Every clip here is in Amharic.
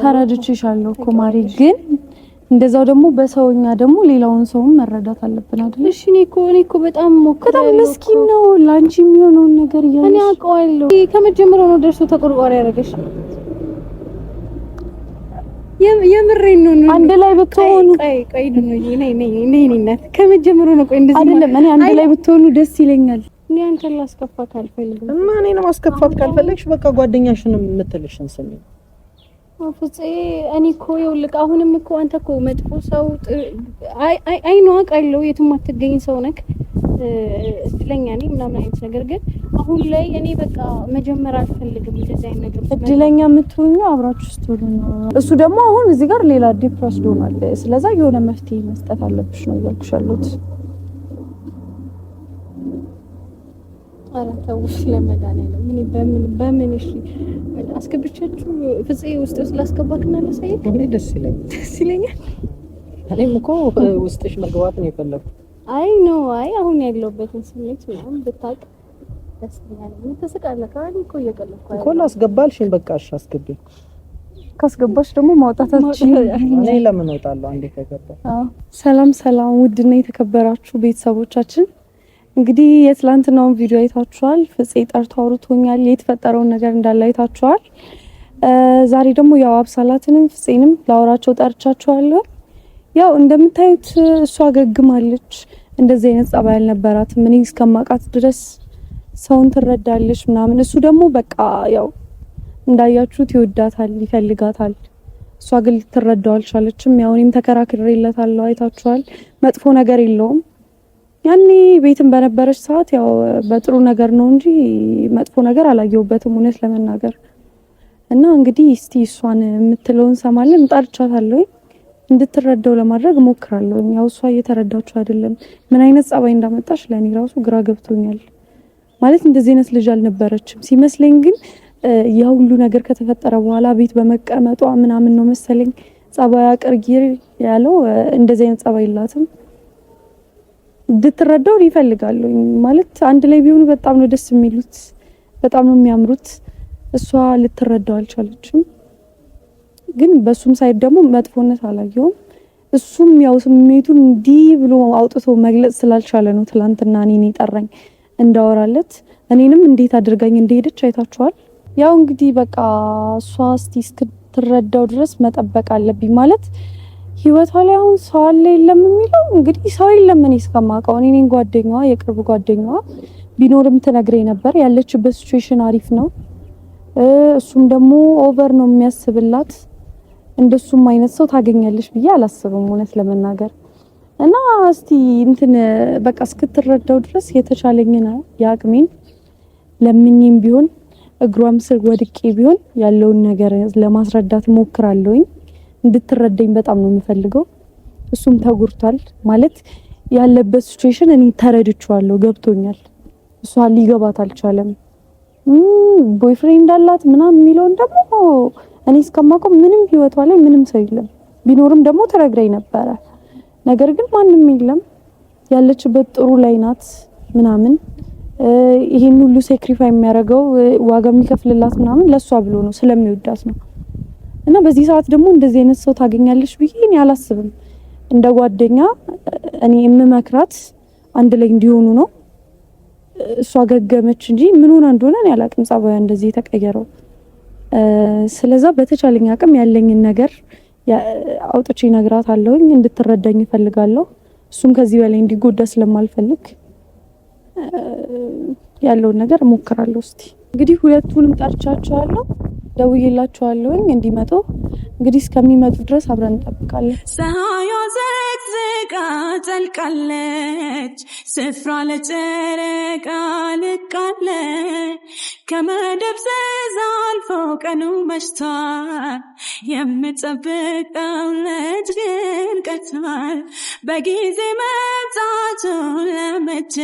ተረድቼሻለሁ እኮ ማሪ ግን እንደዛው ደግሞ በሰውኛ ደግሞ ሌላውን ሰውም መረዳት አለብን አይደል? እሺ እኔ እኮ በጣም በጣም መስኪን ነው ላንቺ የሚሆነውን ነገር ያለሽ እኔ አውቀዋለሁ። ከመጀመሪያው ነው ደርሶ ተቆርቋሪ ያደረገሽ። የምሬን ነው። አንድ ላይ ብትሆኑ ቆይ ነይ እናት ከመጀመሪያው ነው። ቆይ እንደዚህ አይደለም እኔ አንድ ላይ ብትሆኑ ደስ ይለኛል። እኔ አንተን ላስከፋት አልፈልግም። እና እኔን ማስከፋት ካልፈለግሽ በቃ ጓደኛሽን የምትልሽን ስሚ። አፍፄ እኔ እኮ ይኸውልህ አሁንም እኮ አንተ እኮ መጥፎ ሰው አይ ነው አውቃለሁ የትም አትገኝ ሰው ነክ እድለኛ ነኝ ምናምን አይነት ነገር ግን አሁን ላይ እኔ በቃ መጀመር አልፈልግም እንደዚህ አይነት ነገር። እድለኛ የምትሆኙ አብራችሁ ስትሆኑ ነው። እሱ ደግሞ አሁን እዚህ ጋር ሌላ ዲፕረስድ ሆኗል። ስለዚህ የሆነ መፍትሄ መስጠት አለብሽ ነው እያልኩሽ ያለሁት። አራታው ስለመዳኔለም እኔ በምን እሺ አስገብቻችሁ ፍፄ ውስጥ ላስገባክና ለሳይክ እኔ ደስ ይለኛል። እኔም እኮ ውስጥሽ መግባት ነው የፈለኩት። አይ አሁን ያለውበትን ስሜት ምናምን ብታውቅ ደስ ይላል። ተስቃለህ ካለ እኮ እየቀለድኩ እኮ ላስገባልሽኝ በቃ እሺ አስገቢ። ካስገባሽ ደግሞ ማውጣታችን እኔ ለምን እወጣለሁ አንዴ ከገባ። ሰላም ውድና የተከበራችሁ ቤተሰቦቻችን እንግዲህ የትላንትናውን ቪዲዮ አይታችኋል። ፍፄ ጠርቶ አውርቶኛል። የተፈጠረውን ነገር እንዳለ አይታችኋል። ዛሬ ደግሞ ያው አብሳላትንም ፍፄንም ላወራቸው ጠርቻቸዋለሁ። ያው እንደምታዩት እሷ ገግማለች። እንደዚህ አይነት ጸባይ አልነበራትም። እኔ እስከማውቃት ድረስ ሰውን ትረዳለች ምናምን። እሱ ደግሞ በቃ ያው እንዳያችሁት ይወዳታል፣ ይፈልጋታል። እሷ ግን ልትረዳው አልቻለችም። ያው እኔም ተከራክሬለታለሁ። አይታችኋል። መጥፎ ነገር የለውም። ያኔ ቤትም በነበረች ሰዓት ያው በጥሩ ነገር ነው እንጂ መጥፎ ነገር አላየሁበትም እውነት ለመናገር። እና እንግዲህ እስቲ እሷን የምትለውን ሰማለን። ጣልቻታለሁ እንድትረዳው ለማድረግ ሞክራለሁ። ያው እሷ እየተረዳችሁ አይደለም። ምን አይነት ጸባይ እንዳመጣሽ ለኔ ራሱ ግራ ገብቶኛል። ማለት እንደዚህ አይነት ልጅ አልነበረችም ሲመስለኝ። ግን ያ ሁሉ ነገር ከተፈጠረ በኋላ ቤት በመቀመጧ ምናምን ነው መሰለኝ ጸባይ አቅርጊር ያለው። እንደዚህ አይነት ጸባይ የላትም። እንድትረዳው ይፈልጋሉ። ማለት አንድ ላይ ቢሆኑ በጣም ነው ደስ የሚሉት፣ በጣም ነው የሚያምሩት። እሷ ልትረዳው አልቻለችም። ግን በሱም ሳይድ ደግሞ መጥፎነት አላየውም። እሱም ያው ስሜቱን እንዲህ ብሎ አውጥቶ መግለጽ ስላልቻለ ነው ትላንትና እኔን ይጠራኝ እንዳወራለት። እኔንም እንዴት አድርጋኝ እንደሄደች አይታችኋል። ያው እንግዲህ በቃ እሷ እስቲ እስክትረዳው ድረስ መጠበቅ አለብኝ። ማለት ህይወቷ ላይ አሁን ሰው አለ የለም የሚለው እንግዲህ ሰው የለም። እኔ እስከማውቀው እኔ ነኝ ጓደኛዋ፣ የቅርብ ጓደኛዋ። ቢኖርም ትነግረኝ ነበር። ያለችበት ሲቹዌሽን አሪፍ ነው። እሱም ደግሞ ኦቨር ነው የሚያስብላት። እንደሱም አይነት ሰው ታገኛለሽ ብዬ አላስብም እውነት ለመናገር። እና እስቲ እንትን በቃ እስክትረዳው ድረስ የተቻለኝና ያቅሜን ለምኝም ቢሆን እግሯም ስር ወድቄ ቢሆን ያለውን ነገር ለማስረዳት ሞክራለሁኝ። እንድትረዳኝ በጣም ነው የምፈልገው። እሱም ተጉርቷል ማለት ያለበት ሲቹዌሽን እኔ ተረድቻለሁ፣ ገብቶኛል። እሷ ሊገባት አልቻለም። ቦይፍሬንድ አላት ምናምን የሚለውን ደግሞ እኔ እስከማውቀው ምንም ህይወቷ ላይ ምንም ሰው የለም። ቢኖርም ደግሞ ተረግረኝ ነበረ። ነገር ግን ማንም የለም። ያለችበት ጥሩ ላይ ናት ምናምን። ይሄን ሁሉ ሳክሪፋይ የሚያደርገው ዋጋ የሚከፍልላት ምናምን ለሷ ብሎ ነው፣ ስለሚወዳት ነው። እና በዚህ ሰዓት ደግሞ እንደዚህ አይነት ሰው ታገኛለሽ ብዬ እኔ አላስብም። እንደ ጓደኛ እኔ የምመክራት አንድ ላይ እንዲሆኑ ነው። እሷ ገገመች እንጂ ምን ሆነ እንደሆነ እኔ አላቅም። ጸባዩ እንደዚህ የተቀየረው። ስለዛ በተቻለኝ አቅም ያለኝን ነገር አውጥቼ ነግራታለሁኝ። እንድትረዳኝ እፈልጋለሁ። እሱም ከዚህ በላይ እንዲጎዳ ስለማልፈልግ ያለውን ነገር እሞክራለሁ። እስቲ እንግዲህ ሁለቱንም ጠርቻቸዋለሁ፣ ደውዬላቸዋለሁኝ እንዲመጡ። እንግዲህ እስከሚመጡ ድረስ አብረን እንጠብቃለን። ፀሐዩ ዘቅዝቃ ጠልቃለች፣ ስፍራ ለጨረቃ ልቃለች። ከመደብዘዝ አልፎ ቀኑ መሽቷል፣ የምጠብቀው ልጅ ግን ቀርቷል። በጊዜ መምጣቱ ለመቼ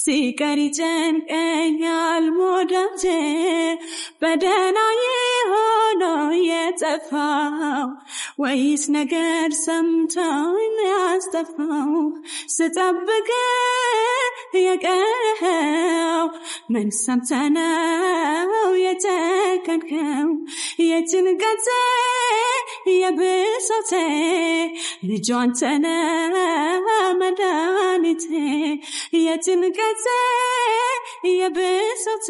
ሲቀር ይጨንቀኛል ሞዳቴ። በደህና የሆነው የጠፋው ወይስ ነገር ሰምቶኝ ያስጠፋው? ስጠብቅ የቀረኸው? ምን ሰምተህ ነው የጨከንከው? የጭንቀቴ የብሶቴ ልጁ አንተ ነህ መድኃኒቴ። የጭንቀቴ የብሶቴ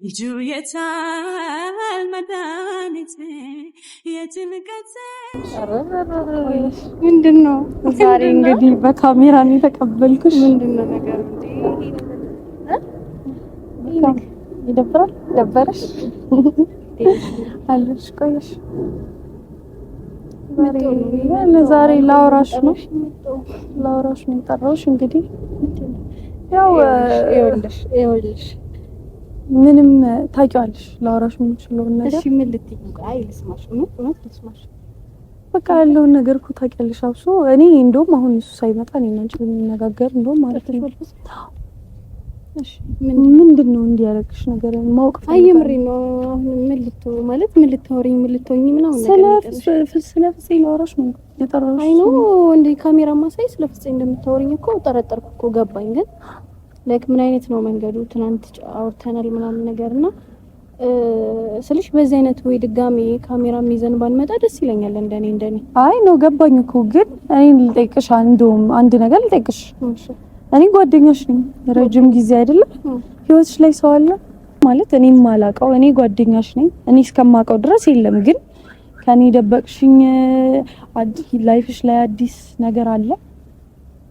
ልጁ የታል መድኃኒቴ? የጭንቀቴ ምንድን ነው ዛሬ እንግዲህ በካሜራ ነው የተቀበልኩሽ። ምንድን ነው ነገሩ? ይደብራል። ደበረሽ አለሽ? ቆየሽ? ዛሬ ላውራሽ ነው የጠራሁሽ። እንግዲህ ያው ይኸውልሽ ምንም ታውቂዋለሽ ላውራሽ የምችለውን ነገር። እሺ ምን ልትይ? አይ ልስማሽ፣ እውነት ልስማሽ። በቃ ያለውን ነገር እኮ ታውቂያለሽ። አብሶ እኔ እንደውም አሁን እሱ ሳይመጣ እኔ እና አንቺ ልንነጋገር እንደውም ማለት ነው። እሺ ምንድን ነው እንዲያረግሽ ነገር ማወቅ ፈልጋለሁ። አየምሪ ነው አሁን ምን ልታወሪኝ ምናምን ስለ ፍፄ ላወራሽ ነው የጠራሁሽ። አይ ነው እንደ ካሜራ ማሳይ ስለ ፍፄ እንደምታወሪኝ እኮ ጠረጠርኩ እኮ ገባኝ። ግን ላይክ ምን አይነት ነው መንገዱ? ትናንት አውርተናል ምናምን ነገርና ስልሽ በዚህ አይነት ወይ ድጋሜ ካሜራ ይዘን ባንመጣ ደስ ይለኛል። እንደኔ አይ ነው ገባኝ እኮ ግን እኔ ልጠይቅሽ አንድ ነገር ልጠይቅሽ። እኔ ጓደኛሽ ነኝ ረጅም ጊዜ አይደለም ህይወትሽ ላይ ሰው አለ ማለት እኔም ማላቀው እኔ ጓደኛሽ ነኝ። እኔ እስከማቀው ድረስ የለም ግን ከኔ ደበቅሽኝ አዲስ ላይፍሽ ላይ አዲስ ነገር አለ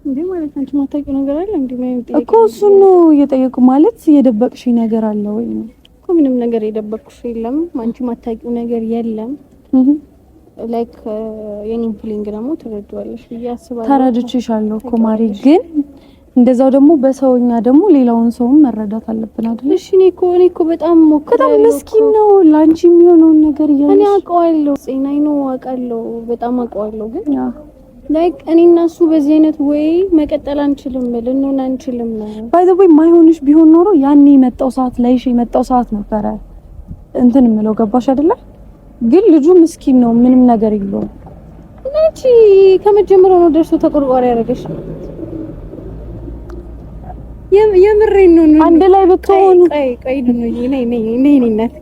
እንዴ? ማለት አንቺ ማታውቂው ነገር አለ እንዴ? እኮ እሱን ነው እየጠየቁ ማለት የደበቅሽኝ ነገር አለ ወይ ነው እኮ። ምንም ነገር የደበቅሽ የለም። አንቺ ማታውቂው ነገር የለም። ላይክ የኔን ፊሊንግ ደግሞ ትረዳዋለሽ ብዬ አስባለሁ። ተረድቼሻለሁ እኮ ማሪ፣ ግን እንደዛው ደግሞ በሰውኛ ደግሞ ሌላውን ሰውም መረዳት አለብን አይደል? እሺ እኔ እኮ በጣም በጣም ምስኪን ነው ላንቺ የሚሆነውን ነገር እኔ አውቀዋለሁ። ጤናዬ ነው አውቃለሁ፣ በጣም አውቀዋለሁ። ግን ላይክ እኔ እና እሱ በዚህ አይነት ወይ መቀጠል አንችልም፣ ልንሆን አንችልም። ባይ ዘ ወይ ማይሆንሽ ቢሆን ኖሮ ያኔ የመጣው ሰዓት ላይሽ የመጣው ሰዓት ነበረ እንትን የምለው ገባሽ አይደለ? ግን ልጁ ምስኪን ነው፣ ምንም ነገር የለውም። አንቺ ከመጀመሪያው ነው ደርሶ ተቆርቋሪ ያደረገሽ። የምሬን ነው። አንድ ላይ ብትሆኑ ቆይ ነይ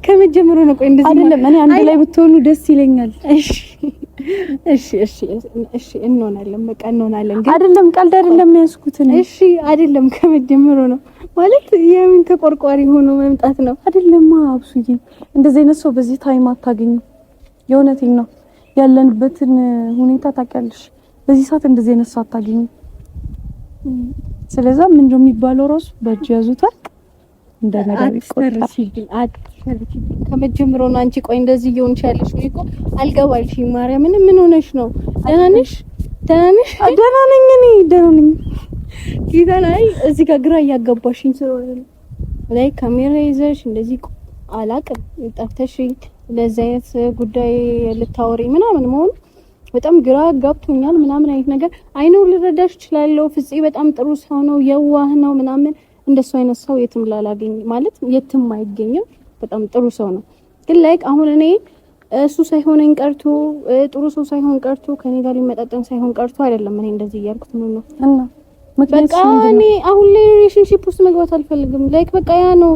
ከመጀመሪያው ነው። ቆይ እንደዚህ አይደለም። እኔ አንድ ላይ ብትሆኑ ደስ ይለኛል። እሺ እንሆናለን፣ በቃ እንሆናለን። ግን አይደለም ቀልድ አይደለም ያስኩት ነው። እሺ አይደለም ከመጀመሪያው ነው ማለት የምን ተቆርቋሪ ሆኖ መምጣት ነው አይደለም። አብሱዬ እንደዚህ አይነት ሰው በዚህ ታይም አታገኙ። የእውነቴን ነው። ያለንበትን ሁኔታ ታውቂያለሽ። በዚህ ሰዓት እንደዚህ አይነት ሰው አታገኙ። ስለዚህ ምን ነው የሚባለው ራሱ በእጅ ያዙታል እንደ ነገር ይቆጣል። ከመጀመሪያው ነው አንቺ ቆይ እንደዚህ እየሆንሽ ያለሽ ነው እኮ አልገባልሽም። ማርያም ምን ሆነሽ ነው? ደህና ነሽ? ደህና ነኝ እኔ ደህና ነኝ። ጌታ ላይ እዚህ ጋር ግራ እያጋባሽኝ ስለሆነ ላይ ካሜራ ይዘሽ እንደዚህ አላቅም ጠርተሽኝ ለዚህ አይነት ጉዳይ ልታወሪ ምናምን መሆን በጣም ግራ ጋብቶኛል። ምናምን አይነት ነገር አይነው ልረዳሽ እችላለሁ። ፍፄ በጣም ጥሩ ሰው ነው፣ የዋህ ነው ምናምን። እንደሱ አይነት ሰው የትም ላላገኝ ማለት የትም አይገኝም። በጣም ጥሩ ሰው ነው። ግን ላይክ አሁን እኔ እሱ ሳይሆነኝ ቀርቶ ጥሩ ሰው ሳይሆን ቀርቶ ከኔ ጋር ሊመጣጠን ሳይሆን ቀርቶ አይደለም እኔ እንደዚህ እያልኩት ነው እና በቃ እኔ አሁን ላይ ሪሌሽንሺፕ ውስጥ መግባት አልፈልግም። ላይክ በቃ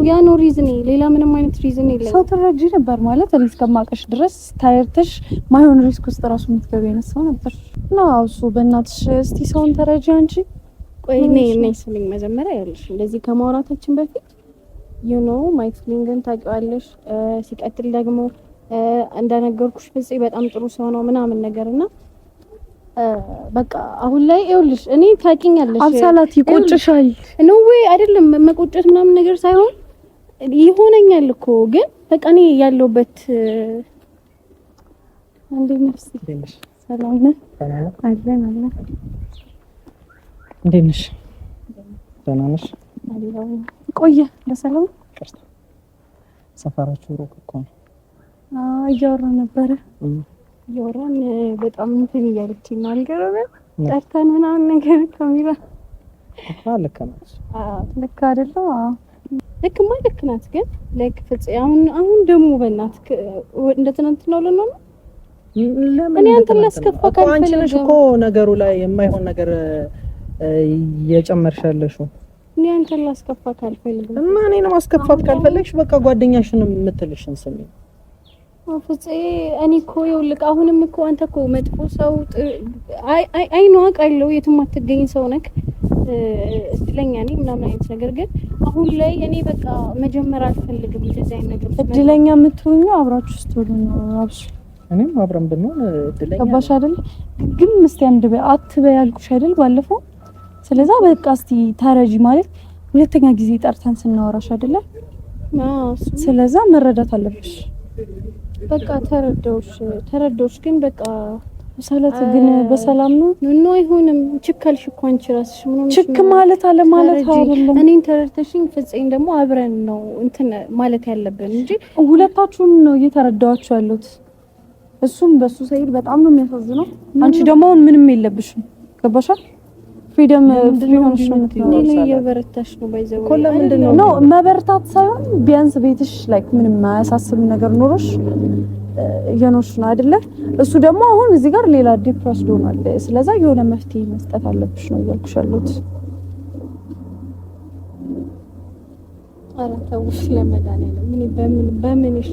ያ ነው ሪዝኔ፣ ሌላ ምንም አይነት ሪዝን የለም። ሰው ትረጂ ነበር ማለት እኔ እስከማቀሽ ድረስ ታየርተሽ ማይሆን ሪስክ ውስጥ ራሱ የምትገቢ አይነት ሰው ነበር። ነው እሱ በእናትሽ እስቲ ሰውን ተረጂ አንቺ። ቆይ እኔ ስልኝ መጀመሪያ ያለሽ እንደዚህ ከማውራታችን በፊት you know my feeling ታውቂዋለሽ። ሲቀጥል ደግሞ እንደነገርኩሽ ፍፄ በጣም ጥሩ ሰው ነው ምናምን ነገርና በቃ አሁን ላይ ይኸውልሽ እኔ ታውቂኛለሽ። አብሳላት ይቆጭሻል ነው ወይ አይደለም? መቆጨት ምናምን ነገር ሳይሆን ይሆነኛል እኮ ግን በቃ እኔ ያለውበት አንዴ ነፍስ ሰላም ነህ? አለን እንዴት ነሽ? ደህና ነሽ? ቆየ ለሰላም ቅርታ ሰፈራችሁ ሩቅ እኮ ነው። እያወራን ነበረ። እያወራን በጣም እንትን እያለችኝ ነው። አልገረመም? ጠርተን ምናምን ነገር ካሜራ ልክ ናት። ልክ አይደለም? ልክማ ልክ ናት። ግን ልክ ፍፄ አሁን ደግሞ በእናትህ እንደ ትናንትናው ነው እኔ አንተን ላስከፋ ካልፈልግ እኮ ነገሩ ላይ የማይሆን ነገር እየጨመርሻለሽ እኔ አንተን ላስከፋት አልፈልግም። እና እኔንም ማስከፋት ካልፈለግሽ በቃ ጓደኛሽንም የምትልሽን ስሚ። ፍፄ እኔ እኮ ይኸውልህ አሁንም እኮ አንተ እኮ መጥፎ ሰው አይ ነው አውቃለሁ የትም አትገኝ ሰው ነክ እድለኛ ነኝ ምናምን አይነት ነገር ግን አሁን ላይ እኔ በቃ መጀመር አልፈልግም እንደዚህ አይነት ነገር። እድለኛ የምትሆኚው አብራችሁ ስትሆኑ ነው። አብሽ እኔም አብረን ብንሆን እድለኛ ገባሽ አይደል? ግን እስቲ አንድ አትበይ ያልኩሽ አይደል ባለፈው። ስለዛ በቃ እስቲ ታረጂ ማለት ሁለተኛ ጊዜ ጠርተን ስናወራሽ አይደለ? ስለዛ መረዳት አለብሽ። በቃ ተረዳውሽ ግን በቃ ሰላት ግን በሰላም ነው ነው አይሆንም። ችካልሽ እኮ አንቺ ራስሽ ምን ችክ ማለት አለ ማለት አይደለም። እኔን ተረድተሽኝ ፍፄን ደግሞ አብረን ነው እንትን ማለት ያለብን እንጂ ሁለታችሁም ነው እየተረዳዋችሁ ያሉት። እሱም በሱ ሳይል በጣም ነው የሚያሳዝነው። አንቺ ደግሞ ምንም የለብሽም። ገባሽ? ፍሪደም ሆነሽ ነው የምትኖሪው። እኔ እየበረታሽ ነው ባይዘው እኮ ለምንድን ነው ነው መበርታት ሳይሆን ቢያንስ ቤትሽ ላይክ ምንም ማያሳስብ ነገር ኖሮሽ እየኖርሽ ነው አይደለ? እሱ ደግሞ አሁን እዚህ ጋር ሌላ ዲፕረስድ ሆኗል። ስለዛ የሆነ መፍትሄ መስጠት አለብሽ ነው እያልኩሽ ያለሁት። ኧረ ተውሽ ለመድኃኒዓለም በምን እሺ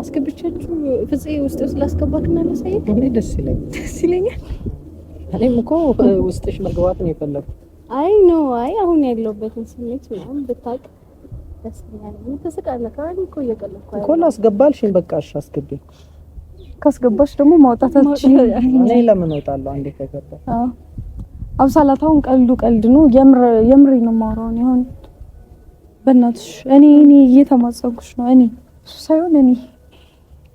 አስገብቻችሁ ፍፄ ውስጥ ላስገባክና ላሳየክ እኔ ደስ ይለኛል። እኔም እኮ ውስጥሽ መግባት ነው የፈለኩት። አይ አሁን ያለሁበትን ስሜት ምናምን ብታውቅ ደስ ይላል። ተስቃለህ አይደል? እኮ እየቀለድኩ እኮ ላስገባልሽኝ በቃ እሺ አስገቢ። ካስገባሽ ደግሞ ማውጣታችን እኔ ለምን እወጣለሁ አንዴ ከገባ? አብሳላታውን ቀልድ ነው። የምሬ ነው የማወራው ነው። አሁን በእናትሽ እኔ እየተማጸንኩሽ ነው። እኔ እሱ ሳይሆን እኔ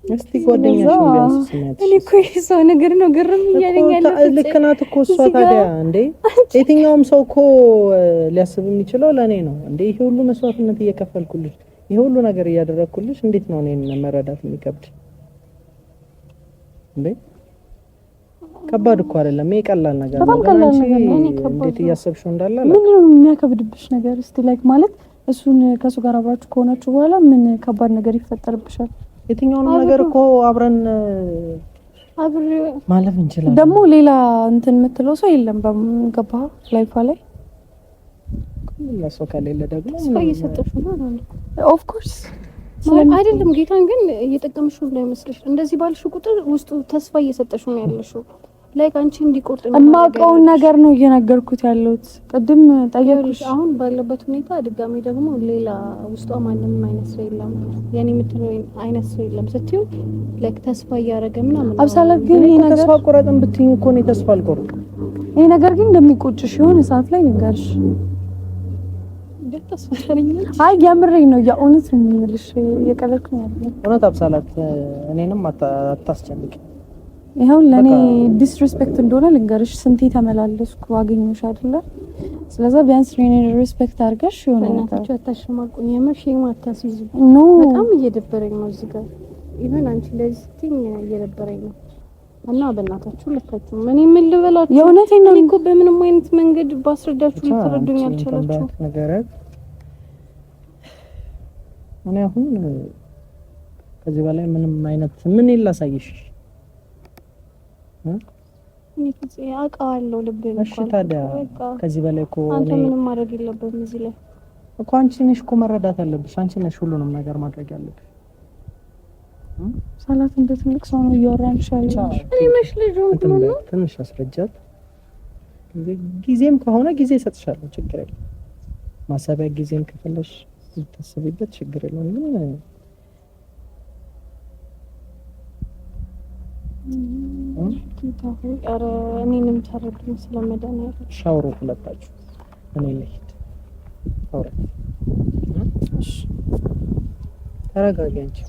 እስቲ ጓደኛሽ ነው ቢያንስ ስሜት እኔ እኮ የሰው ነገር ነው ግርም እያለኝ ያለው ልክ ናት እኮ እሷ። ታዲያ እንዴ የትኛውም ሰው እኮ ሊያስብ የሚችለው ለኔ ነው እንዴ። ይሄ ሁሉ መስዋዕትነት እየከፈልኩልሽ ይሄ ሁሉ ነገር እያደረኩልሽ እንዴት ነው እኔን መረዳት የሚከብድ እንዴ? ከባድ እኮ አይደለም። ይሄ ቀላል ነገር ነው። እንዴት እያሰብሽው እንዳለ ምን ነው የሚያከብድብሽ ነገር? እስቲ ላይክ ማለት እሱን ከሱ ጋር አብራችሁ ከሆናችሁ በኋላ ምን ከባድ ነገር ይፈጠርብሻል? የትኛውንም ነገር እኮ አብረን ማለፍ እንችላለን። ደግሞ ሌላ እንትን የምትለው ሰው የለም በገባ ላይፋ ላይ ለሰው ከሌለ ደግሞ ተስፋ እየሰጠሽ ነው ኦፍ ኮርስ አይደለም። ጌታን ግን እየጠቀምሽው እንዳይመስልሽ። እንደዚህ ባልሽ ቁጥር ውስጡ ተስፋ እየሰጠሽ ነው ያለሽው። ላይክ አንቺ እንዲቆርጥ ነው የማውቀውን ነገር ነው እየነገርኩት ያለሁት። ቅድም ጠየቅሽ። አሁን ባለበት ሁኔታ ድጋሚ ደግሞ ሌላ ውስጧ ማንንም አይነት ሰው የለም የኔ የምትለው አይነት ሰው የለም ስትዩ ላይክ ተስፋ እያደረገ ምናምን አብሳላት ግን ይሄ ነገር ተስፋ ቆረጥን ብትይኝ እኮ ነው ተስፋ አልቆርጥም። ይሄ ነገር ግን እንደሚቆጭሽ የሆነ ሰዓት ላይ ንገርሽ። አይ የምሬን ነው የእውነት ነው የምልሽ። የቀለድኩ ነው ያለው እውነት አብሳላት እኔንም አታስጨንቂ። ይሄው ለኔ ዲስሪስፔክት እንደሆነ ልንገርሽ። ስንቴ ተመላለስኩ አገኘሽ አይደለ? ስለዛ ቢያንስ እኔ ሪስፔክት አድርገሽ የሆነ ነገር አታሽማቁኝ። የምርሽ ማታስይዙ ኖ በጣም እየደበረኝ ነው እዚህ ጋር ይሄን አንቺ ለዚህ ስትኝ እየደበረኝ ነው። እና በእናታችሁ ልታችሁ ምን ልበላችሁ? የእውነቴን ነው እኮ በምንም አይነት መንገድ ባስረዳችሁ ልትረዱኝ አልቻላችሁ። እኔ አሁን ከዚህ በላይ ምንም አይነት ምን ይላሳይሽ? እኔ አውቃለሁ ልቤን እኮ። እሺ ታዲያ ከዚህ በላይ እኮ አንተ ምንም ማድረግ የለብህም እዚህ ላይ እኮ። አንቺ ነሽ እኮ መረዳት ያለብሽ። አንቺ ነሽ ሁሉንም ነገር ማድረግ ያለብሽ። ሰላት እንደ ትልቅ ሰው ነው እያወራንሽ ያለሽ። እኔ መሽ ልጅ ነው ትንሽ አስረጃት። ጊዜም ከሆነ ጊዜ እሰጥሻለሁ፣ ችግር የለም። ማሰቢያ ጊዜም ከፈለሽ ልታስቢበት ችግር የለም። ግን ኧረ እኔንም ተረዱኝ ስለመድኃኒዓለም። ሻውሩ ሁለታችሁ እኔ ልሂድ። አውራ እሺ፣ ተረጋጊ አንቺ።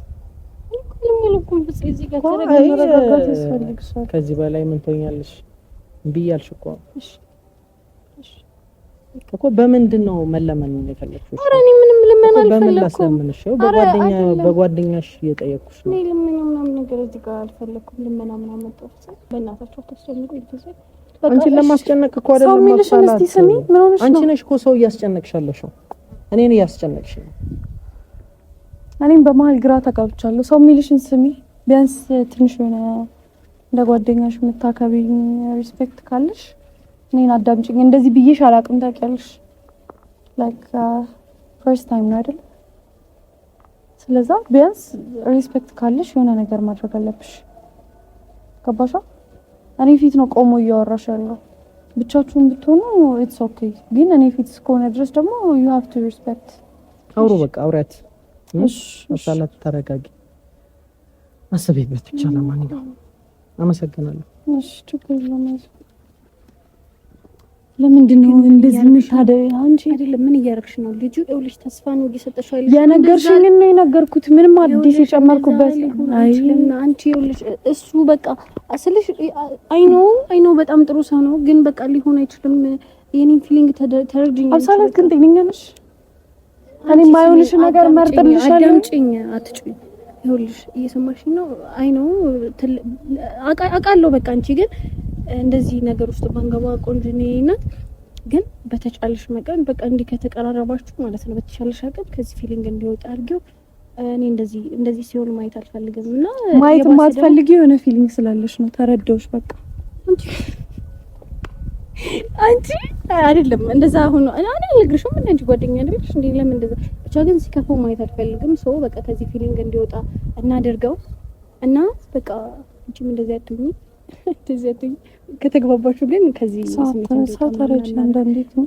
ከዚህ በላይ ምን ትሆኛለሽ? እምቢ እያልሽ እኮ እኮ በምንድን ነው መለመን የፈለግሽው? ኧረ እኔ ምንም ልመና አልፈለኩም። በምን ላስለምንሽ? በጓደኛሽ እየጠየቅኩሽ ነው። እኔ ልመና ምናምን ነገር እዚህ ጋር አልፈለኩም። ልመና ምናምን መጣሁት። በእናታችሁ አታስጨንቁኝ። አንቺን ለማስጨነቅ እኮ አይደለም። ሰው የሚልሽን እስቲ ስሚ። ምን ሆነሽ ነው? አንቺ ነሽ እኮ ሰው እያስጨነቅሻለሽ ነው። እኔን እያስጨነቅሽ ነው። እኔም በመሀል ግራ ተጋብቻለሁ። ሰው የሚልሽን ስሚ። ቢያንስ ትንሽ የሆነ እንደ ጓደኛሽ የምታከቢኝ ሪስፔክት ካለሽ እኔን አዳምጪኝ። እንደዚህ ብዬሽ አላውቅም ታውቂያለሽ። ላይክ ፈርስት ታይም ነው አይደል? ስለዛ ቢያንስ ሪስፔክት ካለሽ የሆነ ነገር ማድረግ አለብሽ። ገባሻ? እኔ ፊት ነው ቆሞ እያወራሽ ያለው። ብቻችሁን ብትሆኑ ኢትስ ኦኬ፣ ግን እኔ ፊት እስከሆነ ድረስ ደግሞ you have to respect። አውሩ በቃ አውሪያት። እሺ አሳላት ተረጋጊ። አስቤበት ብቻ ለማንኛውም አመሰግናለሁ። እሺ ችግር የለውም። ለምንድን ነው እንደዚህ የምታደርጊው? አንቺ አይደለም ምን እያደረግሽ ነው? ልጁ ይኸውልሽ ተስፋ ነው እየሰጠሽው አይደል? የነገርሽኝ ነው የነገርኩት። ምንም አዲስ የጨመርኩበት አይደለም። አንቺ ይኸውልሽ እሱ በቃ አስልሽ አይ ኖ በጣም ጥሩ ሰው ነው፣ ግን በቃ ሊሆን አይችልም። የኔን ፊሊንግ ተረድኝ። አብሳላት ግን ጤነኛ ነሽ? እኔ የማይሆንሽ ነገር መርጥልሻለሁ። አዳምጪኝ፣ አትጩኝ። ይኸውልሽ እየሰማሽኝ ነው? አይ ኖ አውቃለሁ። በቃ አንቺ ግን እንደዚህ ነገር ውስጥ ባንገባ ቆንጆ ናት፣ ግን በተቻለሽ መጠን በቃ እንዲህ ከተቀራረባችሁ ማለት ነው በተቻለሽ አቅም ከዚህ ፊሊንግ እንዲወጣ አድርጊው። እኔ እንደዚህ ሲሆን ማየት አልፈልግም እና ማየት የማትፈልጊው የሆነ ፊሊንግ ስላለሽ ነው። ተረዳሁሽ። በቃ አንቺ አይደለም እንደዛ ሆኖ እኔ አልነግርሽም። እንደ አንቺ ጓደኛ አይደለሽ እንዴ? ለምን እንደዛ ብቻ ግን ሲከፋው ማየት አልፈልግም። ሰው በቃ ከዚህ ፊሊንግ እንዲወጣ እናደርገው እና በቃ አንቺም እንደዚህ አትሁኚ። ከተግባባችሁ ግን ከዚህ ስሜት ተረጂ አንዳንዴ ነው